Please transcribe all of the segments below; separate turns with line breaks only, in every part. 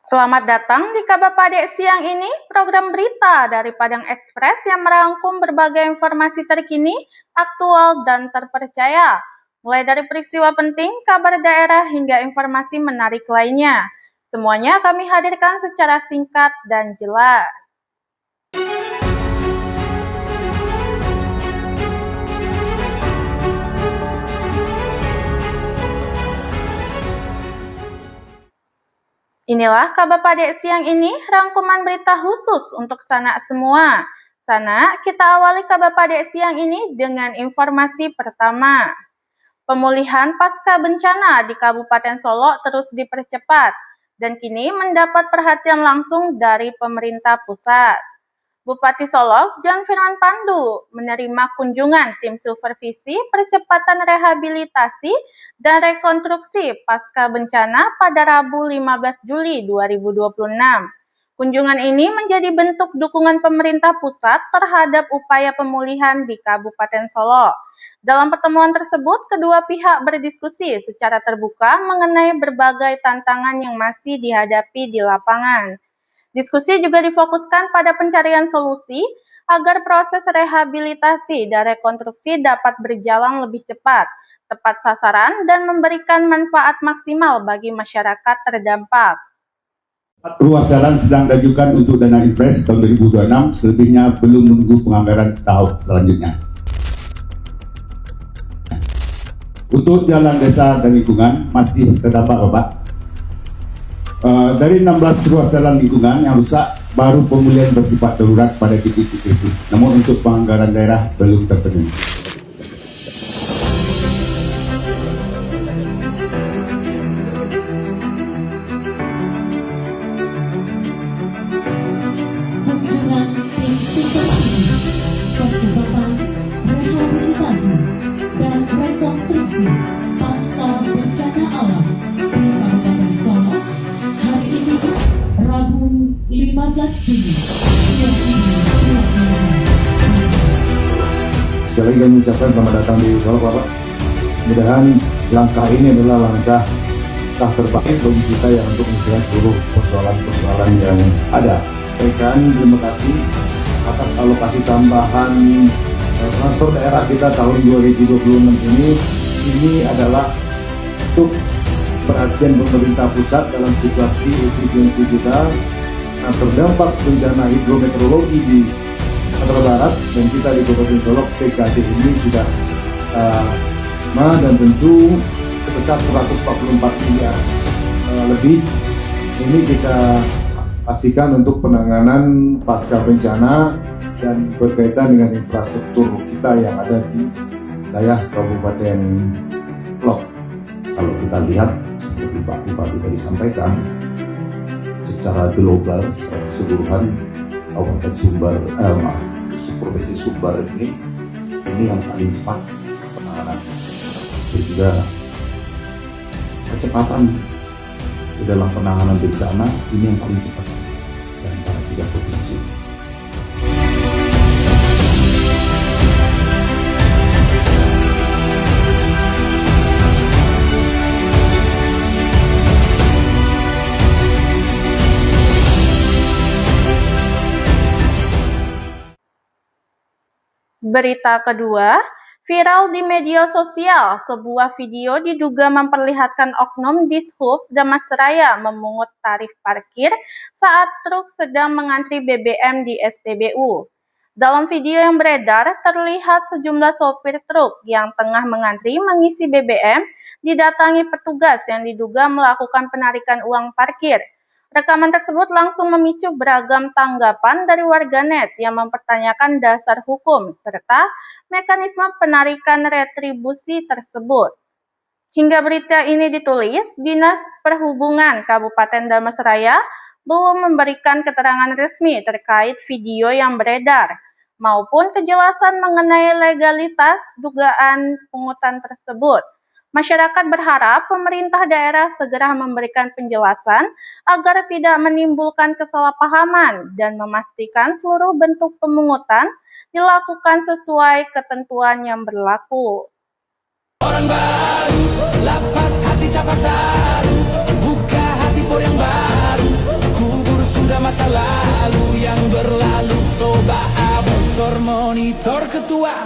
Selamat datang di Kabar Padek siang ini, program berita dari Padang Express yang merangkum berbagai informasi terkini, aktual, dan terpercaya. Mulai dari peristiwa penting, kabar daerah, hingga informasi menarik lainnya. Semuanya kami hadirkan secara singkat dan jelas. Inilah Kabar Padek siang ini, rangkuman berita khusus untuk sanak semua. Sanak, kita awali Kabar Padek siang ini dengan informasi pertama. Pemulihan pasca bencana di Kabupaten Solok terus dipercepat dan kini mendapat perhatian langsung dari pemerintah pusat. Bupati Solok, John Firman Pandu, menerima kunjungan tim supervisi percepatan rehabilitasi dan rekonstruksi pasca bencana pada Rabu 15 Juli 2026. Kunjungan ini menjadi bentuk dukungan pemerintah pusat terhadap upaya pemulihan di Kabupaten Solok. Dalam pertemuan tersebut, kedua pihak berdiskusi secara terbuka mengenai berbagai tantangan yang masih dihadapi di lapangan. Diskusi juga difokuskan pada pencarian solusi agar proses rehabilitasi dan rekonstruksi dapat berjalan lebih cepat, tepat sasaran, dan memberikan manfaat maksimal bagi masyarakat terdampak.
Ruas jalan sedang diajukan untuk dana invest tahun 2026, selebihnya belum menunggu penganggaran tahap selanjutnya. Untuk jalan desa dan lingkungan masih terdampak, Bapak. Dari 16 ruas jalan lingkungan yang rusak, baru pemulihan bersifat darurat pada titik-titik kritis. Namun untuk penganggaran daerah belum terpenuhi.
Kunjungan tim supervisi percepatan rehabilitasi dan rekonstruksi pasca bencana alam di Kabupaten Solok hari ini Rabu 15 Juli 2026.
Sekali lagi kami mengucapkan selamat datang di Solok, Bapak. Mudah-mudahan langkah ini adalah langkah terbaik bagi kita yang untuk menyelesaikan seluruh persoalan-persoalan yang ada. Rekan, terima kasih atas alokasi tambahan transfer daerah kita tahun 2026 ini. Ini adalah untuk perhatian pemerintah pusat dalam situasi efisiensi kita. Nah, terdampak bencana hidrometeorologi di Sumatera Barat dan kita di Kabupaten Solok, PKD ini sudah dan tentu sebesar 144 miliar lebih. Ini kita pastikan untuk penanganan pasca bencana dan berkaitan dengan infrastruktur kita yang ada di wilayah Kabupaten Solok. Kalau kita lihat seperti Pak Bupati tadi sampaikan, secara global, secara keseluruhan Kabupaten Provinsi Sumbar ini yang paling cepat penanganan. Juga kecepatan di dalam penanganan bencana ini yang paling cepat di antara 3 provinsi.
Berita kedua, viral di media sosial, sebuah video diduga memperlihatkan oknum Dishub Damaseraya memungut tarif parkir saat truk sedang mengantri BBM di SPBU. Dalam video yang beredar, terlihat sejumlah sopir truk yang tengah mengantri mengisi BBM didatangi petugas yang diduga melakukan penarikan uang parkir. Rekaman tersebut langsung memicu beragam tanggapan dari warganet yang mempertanyakan dasar hukum serta mekanisme penarikan retribusi tersebut. Hingga berita ini ditulis, Dinas Perhubungan Kabupaten Damaseraya belum memberikan keterangan resmi terkait video yang beredar maupun kejelasan mengenai legalitas dugaan pungutan tersebut. Masyarakat berharap pemerintah daerah segera memberikan penjelasan agar tidak menimbulkan kesalahpahaman dan memastikan seluruh bentuk pemungutan dilakukan sesuai ketentuan yang berlaku.
Orang baru, lapas hati capat daru, buka hati for yang baru. monitor ketua,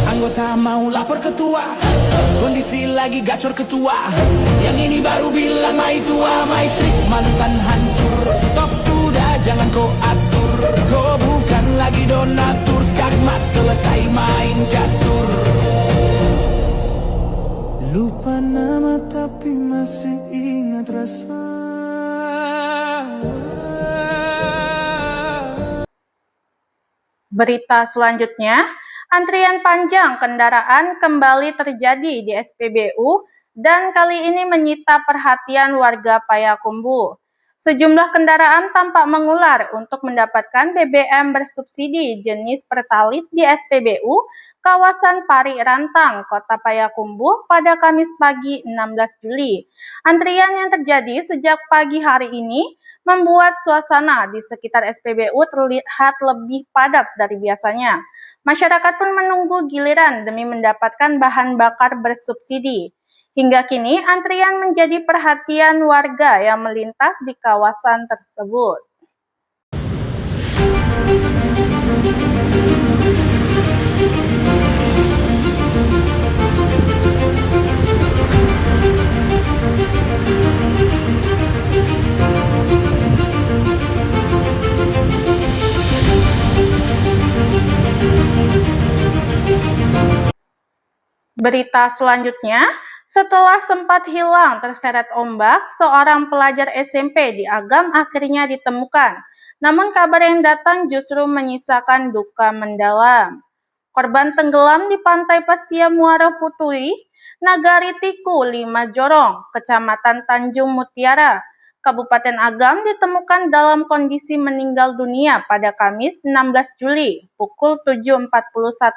anggota mau lapor ketua, kondisi lagi gacor ketua, yang ini baru bilang mai tua, mai trik mantan hancur, stop sudah jangan kau atur, kau bukan lagi donatur, skakmat selesai main catur. Lupa nama tapi masih ingat rasa.
Berita selanjutnya, antrian panjang kendaraan kembali terjadi di SPBU dan kali ini menyita perhatian warga Payakumbuh. Sejumlah kendaraan tampak mengular untuk mendapatkan BBM bersubsidi jenis Pertalite di SPBU kawasan Pari Rantang, Kota Payakumbuh pada Kamis pagi 16 Juli. Antrian yang terjadi sejak pagi hari ini membuat suasana di sekitar SPBU terlihat lebih padat dari biasanya. Masyarakat pun menunggu giliran demi mendapatkan bahan bakar bersubsidi. Hingga kini, antrian menjadi perhatian warga yang melintas di kawasan tersebut. Berita selanjutnya, setelah sempat hilang terseret ombak, seorang pelajar SMP di Agam akhirnya ditemukan. Namun kabar yang datang justru menyisakan duka mendalam. Korban tenggelam di pantai Pasia Muara Putui, Nagari Tiku, 5 Jorong, Kecamatan Tanjung Mutiara, Kabupaten Agam ditemukan dalam kondisi meninggal dunia pada Kamis 16 Juli pukul 7.41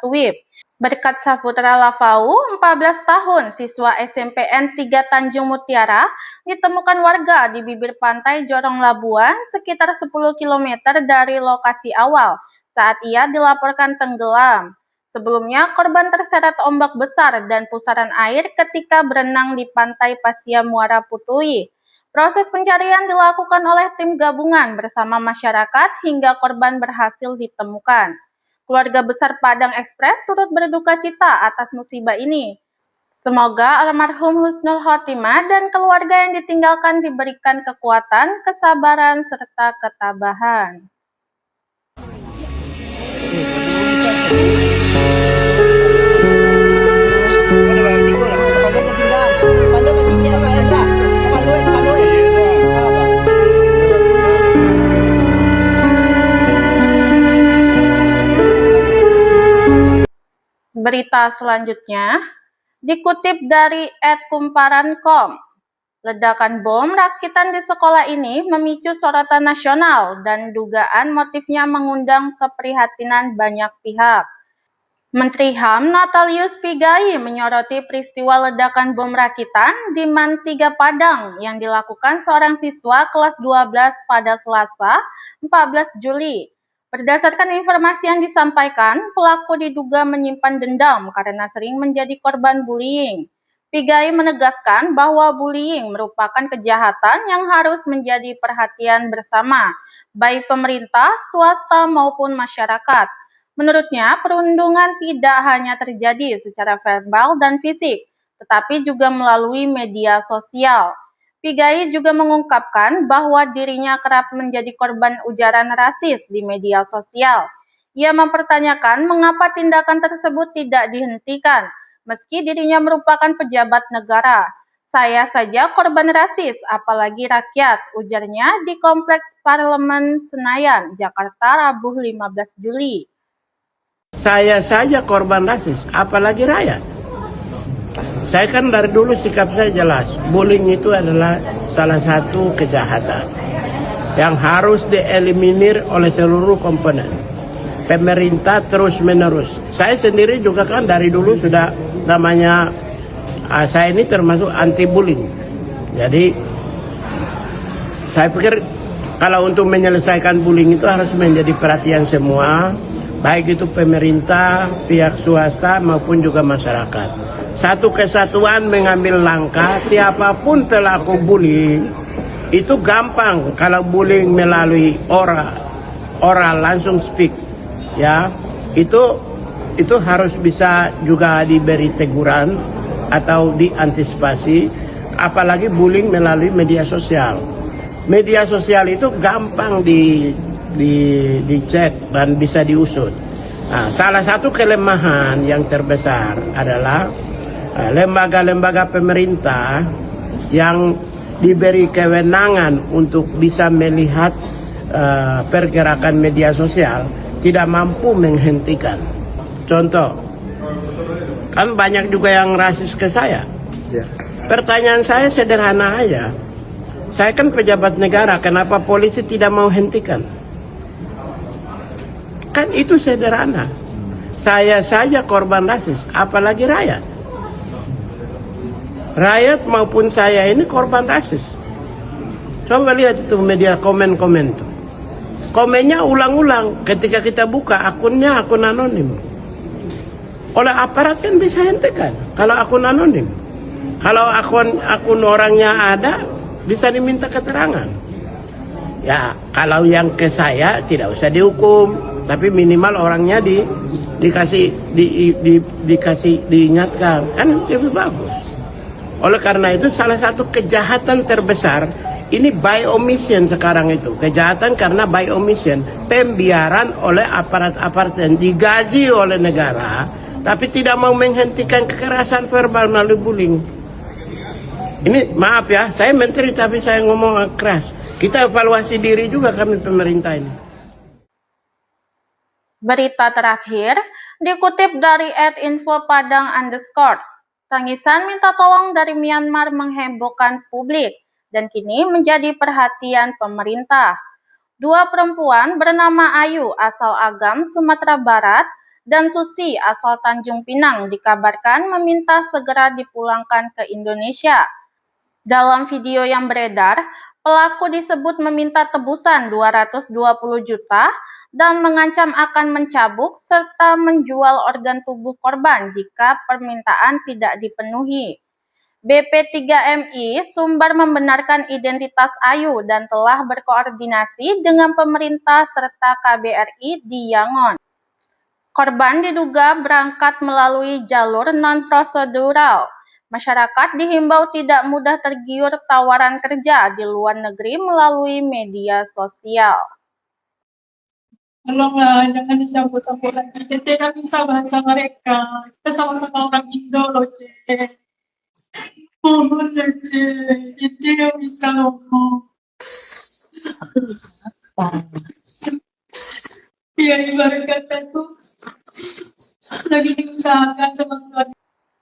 WIB. Berkat Saputra Lavau, 14 tahun, siswa SMPN 3 Tanjung Mutiara, ditemukan warga di bibir pantai Jorong Labuan sekitar 10 km dari lokasi awal saat ia dilaporkan tenggelam. Sebelumnya, korban terseret ombak besar dan pusaran air ketika berenang di pantai Pasia Muara Putui. Proses pencarian dilakukan oleh tim gabungan bersama masyarakat hingga korban berhasil ditemukan. Keluarga besar Padang Express turut berduka cita atas musibah ini. Semoga almarhum husnul khotimah dan keluarga yang ditinggalkan diberikan kekuatan, kesabaran, serta ketabahan. Berita selanjutnya dikutip dari @kumparan.com. Ledakan bom rakitan di sekolah ini memicu sorotan nasional dan dugaan motifnya mengundang keprihatinan banyak pihak. Menteri HAM Natalius Pigai menyoroti peristiwa ledakan bom rakitan di MAN 3 Padang yang dilakukan seorang siswa kelas 12 pada Selasa 14 Juli. Berdasarkan informasi yang disampaikan, pelaku diduga menyimpan dendam karena sering menjadi korban bullying. Pigai menegaskan bahwa bullying merupakan kejahatan yang harus menjadi perhatian bersama, baik pemerintah, swasta maupun masyarakat. Menurutnya, perundungan tidak hanya terjadi secara verbal dan fisik, tetapi juga melalui media sosial. Pigai juga mengungkapkan bahwa dirinya kerap menjadi korban ujaran rasis di media sosial. Ia mempertanyakan mengapa tindakan tersebut tidak dihentikan, meski dirinya merupakan pejabat negara. Saya saja korban rasis, apalagi rakyat, ujarnya di Kompleks Parlemen Senayan, Jakarta, Rabu 15 Juli.
Saya saja korban rasis, apalagi rakyat. Saya kan dari dulu sikap saya jelas, bullying itu adalah salah satu kejahatan yang harus dieliminir oleh seluruh komponen. Pemerintah terus menerus. Saya sendiri juga kan dari dulu sudah namanya, saya ini termasuk anti bullying. Jadi saya pikir kalau untuk menyelesaikan bullying itu harus menjadi perhatian semua, baik itu pemerintah, pihak swasta maupun juga masyarakat. Satu kesatuan mengambil langkah, siapapun pelaku bullying itu gampang kalau bullying melalui oral langsung speak, ya itu itu harus bisa juga diberi teguran atau diantisipasi, apalagi bullying melalui media sosial. Media sosial itu gampang dicek dan bisa diusut. Nah, salah satu kelemahan yang terbesar adalah lembaga-lembaga pemerintah yang diberi kewenangan untuk bisa melihat pergerakan media sosial tidak mampu menghentikan. Contoh, kan banyak juga yang rasis ke saya. Pertanyaan saya sederhana aja. Saya kan pejabat negara, kenapa polisi tidak mau hentikan? Kan itu sederhana. Saya saja korban rasis, apalagi rakyat. Rakyat maupun saya ini korban rasis. Coba lihat itu media komen-komen tuh. Komennya ulang-ulang, ketika kita buka akunnya akun anonim. Oleh aparat kan bisa hentikan kalau akun anonim. Kalau akun orangnya ada, bisa diminta keterangan. Ya, kalau yang ke saya tidak usah dihukum, tapi minimal orangnya dikasih diingatkan, kan lebih bagus. Oleh karena itu salah satu kejahatan terbesar ini by omission sekarang itu. Kejahatan karena by omission, pembiaran oleh aparat-aparat yang digaji oleh negara tapi tidak mau menghentikan kekerasan verbal melalui bullying. Ini maaf ya, saya menteri tapi saya ngomong keras. Kita evaluasi diri juga kami pemerintah ini.
Berita terakhir dikutip dari @infopadang_. Tangisan minta tolong dari Myanmar menghebohkan publik dan kini menjadi perhatian pemerintah. Dua perempuan bernama Ayu asal Agam, Sumatera Barat dan Susi asal Tanjung Pinang dikabarkan meminta segera dipulangkan ke Indonesia. Dalam video yang beredar, pelaku disebut meminta tebusan 220 juta dan mengancam akan mencabuk serta menjual organ tubuh korban jika permintaan tidak dipenuhi. BP3MI Sumbar membenarkan identitas Ayu dan telah berkoordinasi dengan pemerintah serta KBRI di Yangon. Korban diduga berangkat melalui jalur non-prosedural. Masyarakat dihimbau tidak mudah tergiur tawaran kerja di luar negeri melalui media sosial.
Tolonglah, jangan dicampur-campur lagi. Cece nggak bisa bahasa mereka. Kita sama-sama orang Indo loh, Cece. Mohon Cece. Cece nggak bisa ngomong. Aku bisa apa? Ya, ibarat kata tuh lagi diusahakan sama Tuhan.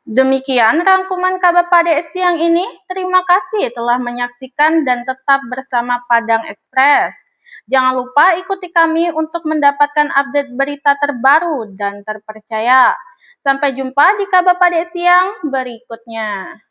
Demikian rangkuman kabar pada siang ini. Terima kasih telah menyaksikan dan tetap bersama Padang Express. Jangan lupa ikuti kami untuk mendapatkan update berita terbaru dan terpercaya. Sampai jumpa di kabar pada siang berikutnya.